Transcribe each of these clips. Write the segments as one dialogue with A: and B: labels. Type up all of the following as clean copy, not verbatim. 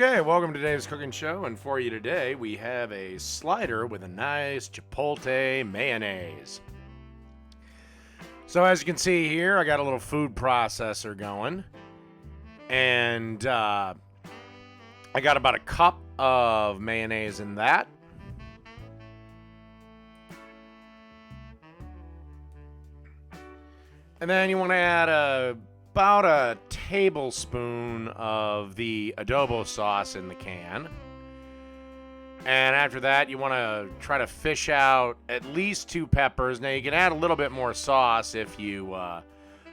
A: Okay, welcome to today's cooking show, and for you today, we have a slider with a nice Chipotle mayonnaise. So as you can see here, I got a little food processor going, and I got about a cup of mayonnaise in that. And then you want to add about a tablespoon of the adobo sauce in the can. And after that, you want to try to fish out at least 2 peppers. Now, you can add a little bit more sauce if you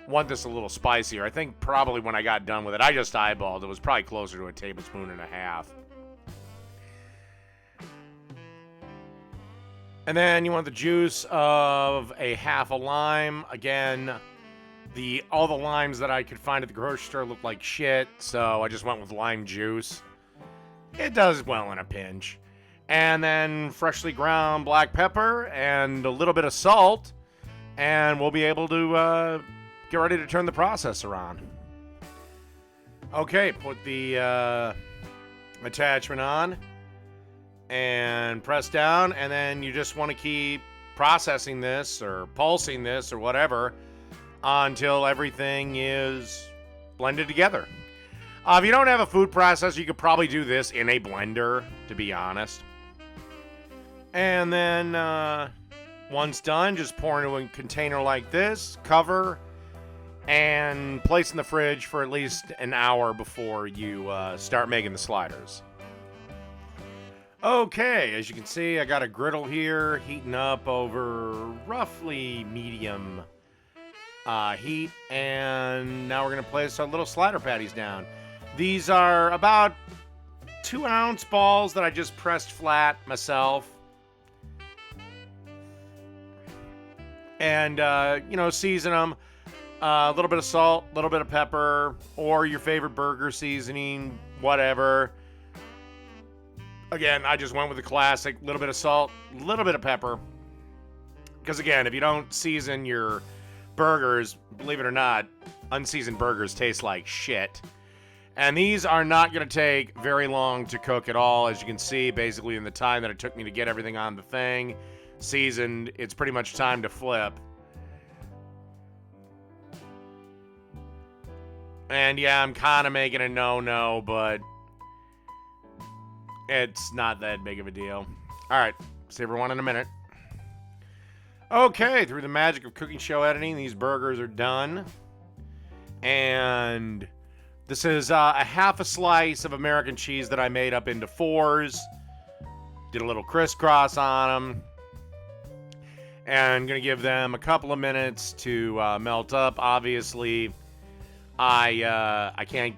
A: want this a little spicier. I think probably when I got done with it, I just eyeballed. It was probably closer to a tablespoon and a half. And then you want the juice of a half a lime. Again, all the limes that I could find at the grocery store looked like shit, so I just went with lime juice. It does well in a pinch. And then freshly ground black pepper and a little bit of salt, and we'll be able to get ready to turn the processor on. Okay, put the attachment on and press down, and then you just want to keep processing this or pulsing this or whatever until everything is blended together. If you don't have a food processor, you could probably do this in a blender, to be honest. And then once done, just pour into a container like this, cover, and place in the fridge for at least an hour before you start making the sliders. Okay, as you can see, I got a griddle here heating up over roughly medium heat, and now we're going to place our little slider patties down. These are about 2-ounce balls that I just pressed flat myself. And, season them. A little bit of salt, a little bit of pepper, or your favorite burger seasoning, whatever. Again, I just went with the classic, little bit of salt, a little bit of pepper. Because, again, if you don't season your burgers, believe it or not, unseasoned burgers taste like shit. And these are not going to take very long to cook at all. As you can see, basically in the time that it took me to get everything on the thing seasoned, it's pretty much time to flip. And yeah, I'm kind of making a no-no, but it's not that big of a deal. All right, see everyone in a minute. Okay, through the magic of cooking show editing, these burgers are done. And this is a half a slice of American cheese that I made up into 4s. Did a little crisscross on them. And I'm going to give them a couple of minutes to melt up. Obviously, I can't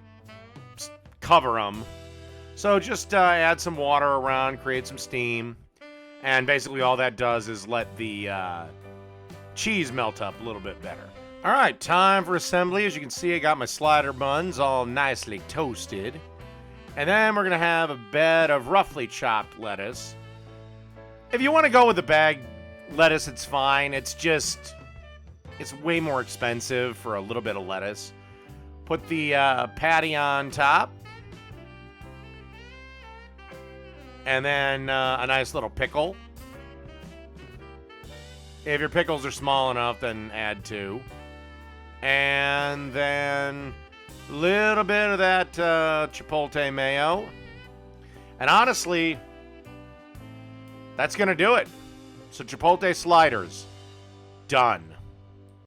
A: cover them. So just add some water around, create some steam. And basically all that does is let the cheese melt up a little bit better. All right, time for assembly. As you can see, I got my slider buns all nicely toasted. And then we're going to have a bed of roughly chopped lettuce. If you want to go with the bagged lettuce, it's fine. It's way more expensive for a little bit of lettuce. Put the patty on top. And then a nice little pickle. If your pickles are small enough, then add 2. And then a little bit of that Chipotle mayo. And honestly, that's going to do it. So Chipotle sliders, done.